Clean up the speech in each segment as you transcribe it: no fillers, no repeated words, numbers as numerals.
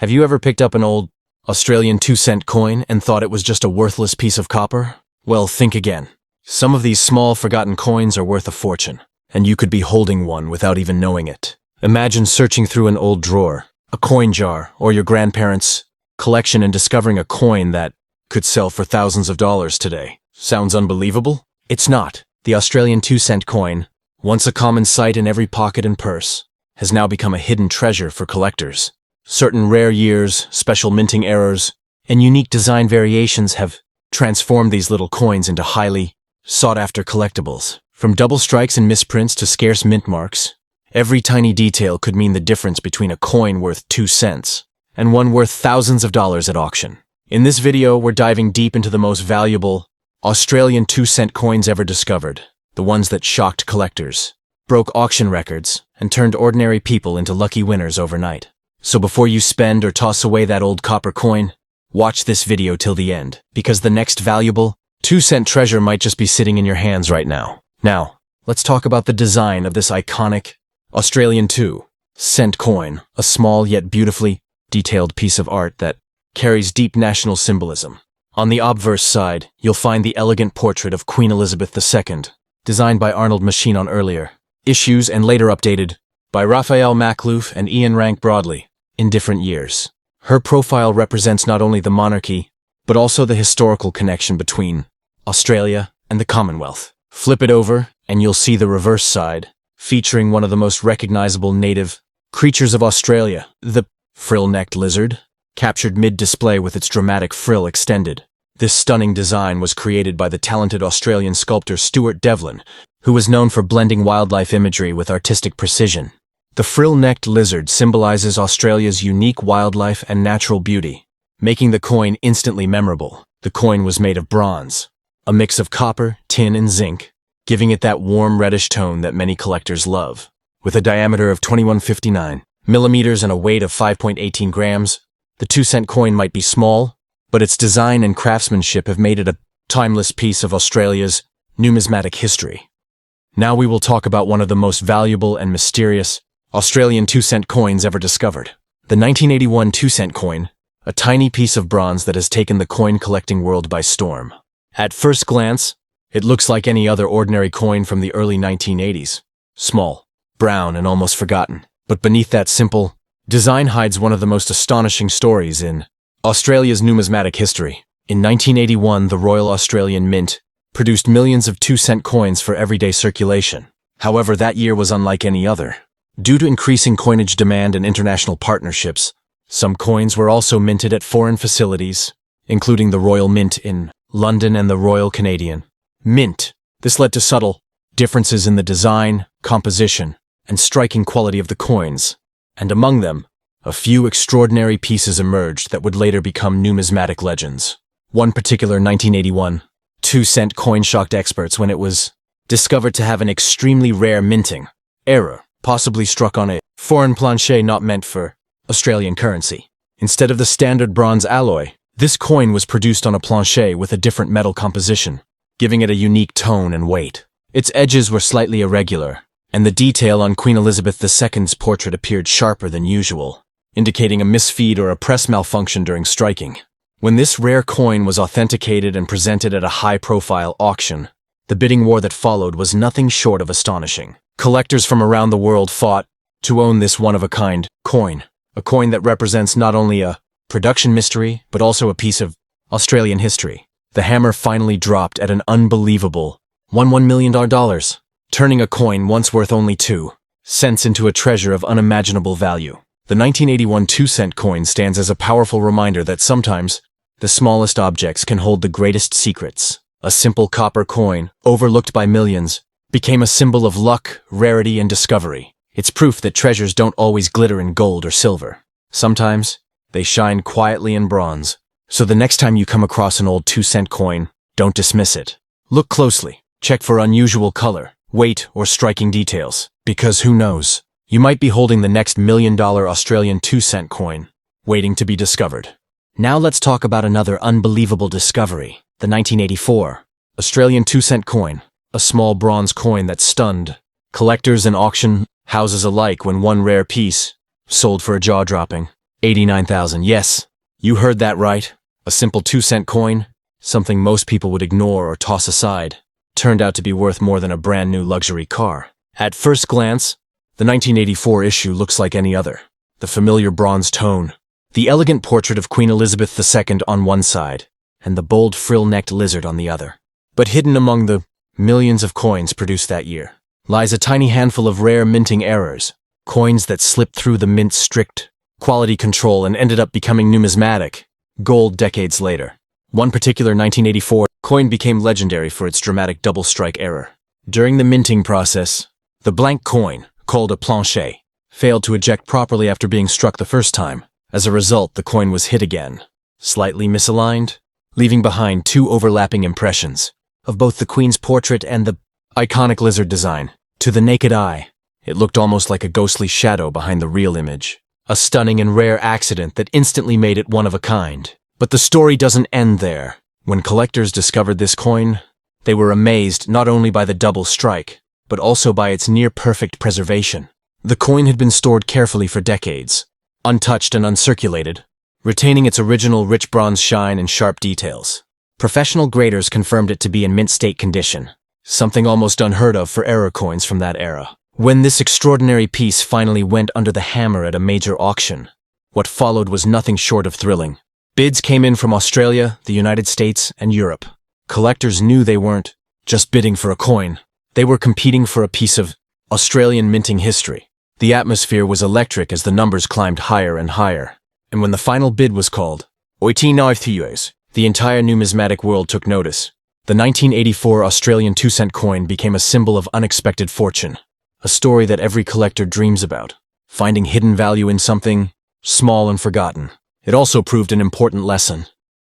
Have you ever picked up an old Australian 2-cent coin and thought it was just a worthless piece of copper? Well, think again. Some of these small, forgotten coins are worth a fortune, and you could be holding one without even knowing it. Imagine searching through an old drawer, a coin jar, or your grandparents' collection and discovering a coin that could sell for thousands of dollars today. Sounds unbelievable? It's not. The Australian 2-cent coin, once a common sight in every pocket and purse, has now become a hidden treasure for collectors. Certain rare years, special minting errors, and unique design variations have transformed these little coins into highly sought-after collectibles. From double strikes and misprints to scarce mint marks, every tiny detail could mean the difference between a coin worth 2 cents and one worth thousands of dollars at auction. In this video, we're diving deep into the most valuable Australian 2-cent coins ever discovered, the ones that shocked collectors, broke auction records, and turned ordinary people into lucky winners overnight. So before you spend or toss away that old copper coin, watch this video till the end, because the next valuable 2-cent treasure might just be sitting in your hands right now. Now, let's talk about the design of this iconic Australian 2-cent coin, a small yet beautifully detailed piece of art that carries deep national symbolism. On the obverse side, you'll find the elegant portrait of Queen Elizabeth II, designed by Arnold Machin on earlier issues and later updated by Raphael Makhlouf and Ian Rank Broadley in different years. Her profile represents not only the monarchy, but also the historical connection between Australia and the Commonwealth. Flip it over, and you'll see the reverse side, featuring one of the most recognizable native creatures of Australia, the frill-necked lizard, captured mid-display with its dramatic frill extended. This stunning design was created by the talented Australian sculptor Stuart Devlin, who was known for blending wildlife imagery with artistic precision. The frill-necked lizard symbolizes Australia's unique wildlife and natural beauty, making the coin instantly memorable. The coin was made of bronze, a mix of copper, tin, and zinc, giving it that warm reddish tone that many collectors love. With a diameter of 2159 millimeters and a weight of 5.18 grams, the 2-cent coin might be small, but its design and craftsmanship have made it a timeless piece of Australia's numismatic history. Now we will talk about one of the most valuable and mysterious Australian 2-cent coins ever discovered. The 1981 2-cent coin, a tiny piece of bronze that has taken the coin-collecting world by storm. At first glance, it looks like any other ordinary coin from the early 1980s. Small, brown, and almost forgotten. But beneath that simple design hides one of the most astonishing stories in Australia's numismatic history. In 1981, the Royal Australian Mint produced millions of 2-cent coins for everyday circulation. However, that year was unlike any other. Due to increasing coinage demand and international partnerships, some coins were also minted at foreign facilities, including the Royal Mint in London and the Royal Canadian Mint. This led to subtle differences in the design, composition, and striking quality of the coins, and among them, a few extraordinary pieces emerged that would later become numismatic legends. One particular 1981 2-cent coin shocked experts when it was discovered to have an extremely rare minting error, possibly struck on a foreign planche not meant for Australian currency. Instead of the standard bronze alloy, this coin was produced on a planche with a different metal composition, giving it a unique tone and weight. Its edges were slightly irregular, and the detail on Queen Elizabeth II's portrait appeared sharper than usual, indicating a misfeed or a press malfunction during striking. When this rare coin was authenticated and presented at a high-profile auction, the bidding war that followed was nothing short of astonishing. Collectors from around the world fought to own this one-of-a-kind coin, a coin that represents not only a production mystery, but also a piece of Australian history. The hammer finally dropped at an unbelievable $1 million, turning a coin once worth only 2 cents into a treasure of unimaginable value. The 1981 2-cent coin stands as a powerful reminder that sometimes the smallest objects can hold the greatest secrets. A simple copper coin, overlooked by millions, became a symbol of luck, rarity, and discovery. It's proof that treasures don't always glitter in gold or silver. Sometimes, they shine quietly in bronze. So the next time you come across an old 2-cent coin, don't dismiss it. Look closely. Check for unusual color, weight, or striking details. Because who knows? You might be holding the next $1 million Australian 2-cent coin, waiting to be discovered. Now let's talk about another unbelievable discovery. The 1984 Australian 2-cent coin. A small bronze coin that stunned collectors and auction houses alike when one rare piece sold for a jaw-dropping 89,000. Yes, you heard that right. A simple 2-cent coin, something most people would ignore or toss aside, turned out to be worth more than a brand new luxury car. At first glance, the 1984 issue looks like any other. The familiar bronze tone, the elegant portrait of Queen Elizabeth II on one side, and the bold frill-necked lizard on the other. But hidden among the millions of coins produced that year lies a tiny handful of rare minting errors, coins that slipped through the mint's strict quality control and ended up becoming numismatic gold decades later. One particular 1984 coin became legendary for its dramatic double strike error. During the minting process, the blank coin, called a planchet, failed to eject properly after being struck the first time. As a result, the coin was hit again, slightly misaligned, leaving behind two overlapping impressions of both the Queen's portrait and the iconic lizard design. To the naked eye, it looked almost like a ghostly shadow behind the real image. A stunning and rare accident that instantly made it one of a kind. But the story doesn't end there. When collectors discovered this coin, they were amazed not only by the double strike, but also by its near-perfect preservation. The coin had been stored carefully for decades, untouched and uncirculated, retaining its original rich bronze shine and sharp details. Professional graders confirmed it to be in mint state condition, something almost unheard of for error coins from that era. When this extraordinary piece finally went under the hammer at a major auction, what followed was nothing short of thrilling. Bids came in from Australia, the United States, and Europe. Collectors knew they weren't just bidding for a coin. They were competing for a piece of Australian minting history. The atmosphere was electric as the numbers climbed higher and higher. And when the final bid was called, the entire numismatic world took notice. The 1984 Australian 2-cent coin became a symbol of unexpected fortune. A story that every collector dreams about, finding hidden value in something small and forgotten. It also proved an important lesson.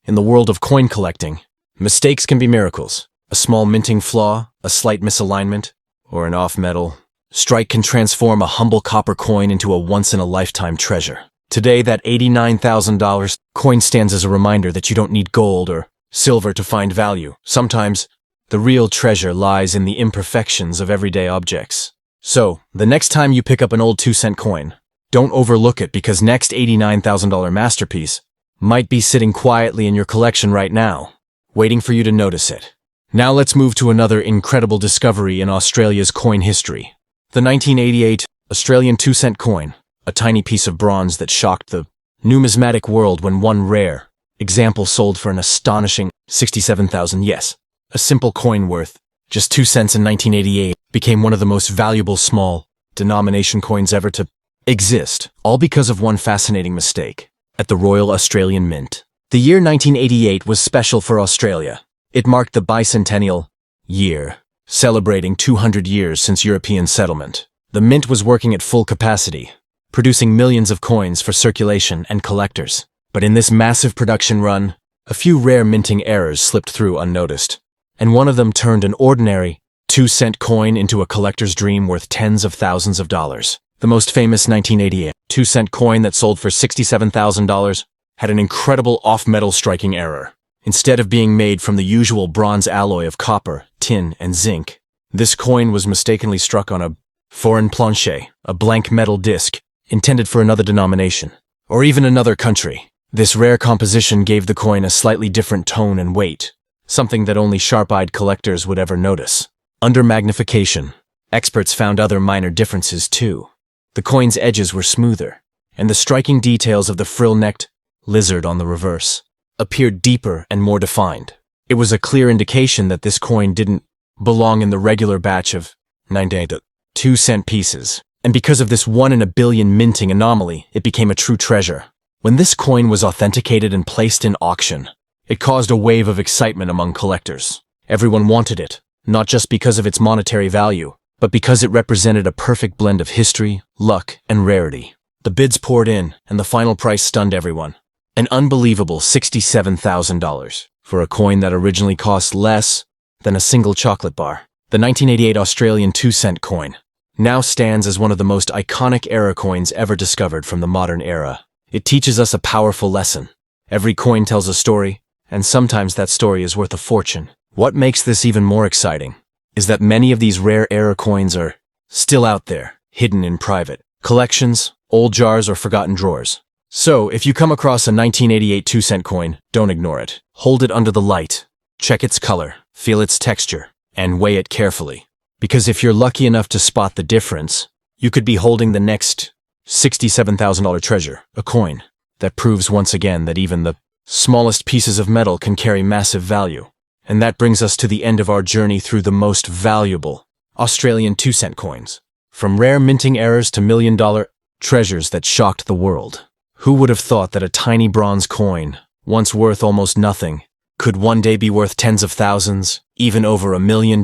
In the world of coin collecting, mistakes can be miracles. A small minting flaw, a slight misalignment, or an off-metal strike can transform a humble copper coin into a once-in-a-lifetime treasure. Today, that $89,000 coin stands as a reminder that you don't need gold or silver to find value. Sometimes, the real treasure lies in the imperfections of everyday objects. So, the next time you pick up an old 2-cent coin, don't overlook it because next $89,000 masterpiece might be sitting quietly in your collection right now, waiting for you to notice it. Now let's move to another incredible discovery in Australia's coin history. The 1988 Australian 2-cent coin, a tiny piece of bronze that shocked the numismatic world when one rare example sold for an astonishing 67,000. Yes, a simple coin worth just 2 cents in 1988 became one of the most valuable small denomination coins ever to exist, all because of one fascinating mistake at the Royal Australian Mint. The year 1988 was special for Australia. It marked the bicentennial year, celebrating 200 years since European settlement. The mint was working at full capacity, producing millions of coins for circulation and collectors. But in this massive production run, a few rare minting errors slipped through unnoticed, and one of them turned an ordinary 2-cent coin into a collector's dream worth tens of thousands of dollars. The most famous 1988 2-cent coin that sold for $67,000 had an incredible off-metal striking error. Instead of being made from the usual bronze alloy of copper, tin, and zinc, this coin was mistakenly struck on a foreign planchet, a blank metal disc intended for another denomination, or even another country. This rare composition gave the coin a slightly different tone and weight, something that only sharp-eyed collectors would ever notice. Under magnification, experts found other minor differences too. The coin's edges were smoother, and the striking details of the frill-necked lizard on the reverse appeared deeper and more defined. It was a clear indication that this coin didn't belong in the regular batch of 98 2-cent pieces, and because of this 1 in a billion minting anomaly, it became a true treasure. When this coin was authenticated and placed in auction, it caused a wave of excitement among collectors. Everyone wanted it, not just because of its monetary value, but because it represented a perfect blend of history, luck, and rarity. The bids poured in, and the final price stunned everyone. An unbelievable $67,000 for a coin that originally cost less than a single chocolate bar. The 1988 Australian 2-cent coin now stands as one of the most iconic error coins ever discovered from the modern era. It teaches us a powerful lesson. Every coin tells a story, and sometimes that story is worth a fortune. What makes this even more exciting is that many of these rare error coins are still out there, hidden in private collections, old jars, or forgotten drawers. So, if you come across a 1988 2-cent coin, don't ignore it. Hold it under the light, check its color, feel its texture, and weigh it carefully. Because if you're lucky enough to spot the difference, you could be holding the next $67,000 treasure, a coin that proves once again that even the smallest pieces of metal can carry massive value. And that brings us to the end of our journey through the most valuable Australian 2-cent coins. From rare minting errors to million-dollar treasures that shocked the world. Who would have thought that a tiny bronze coin, once worth almost nothing, could one day be worth tens of thousands, even over $1 million?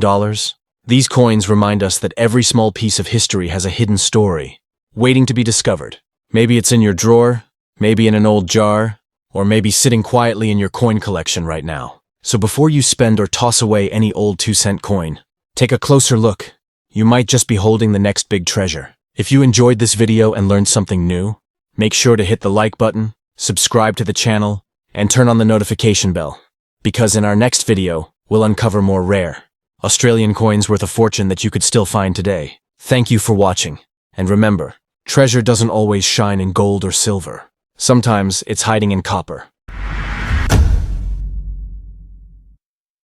These coins remind us that every small piece of history has a hidden story, waiting to be discovered. Maybe it's in your drawer, maybe in an old jar, or maybe sitting quietly in your coin collection right now. So before you spend or toss away any old 2-cent coin, take a closer look. You might just be holding the next big treasure. If you enjoyed this video and learned something new, make sure to hit the like button, subscribe to the channel, and turn on the notification bell. Because in our next video, we'll uncover more rare Australian coins worth a fortune that you could still find today. Thank you for watching. And remember, treasure doesn't always shine in gold or silver. Sometimes it's hiding in copper.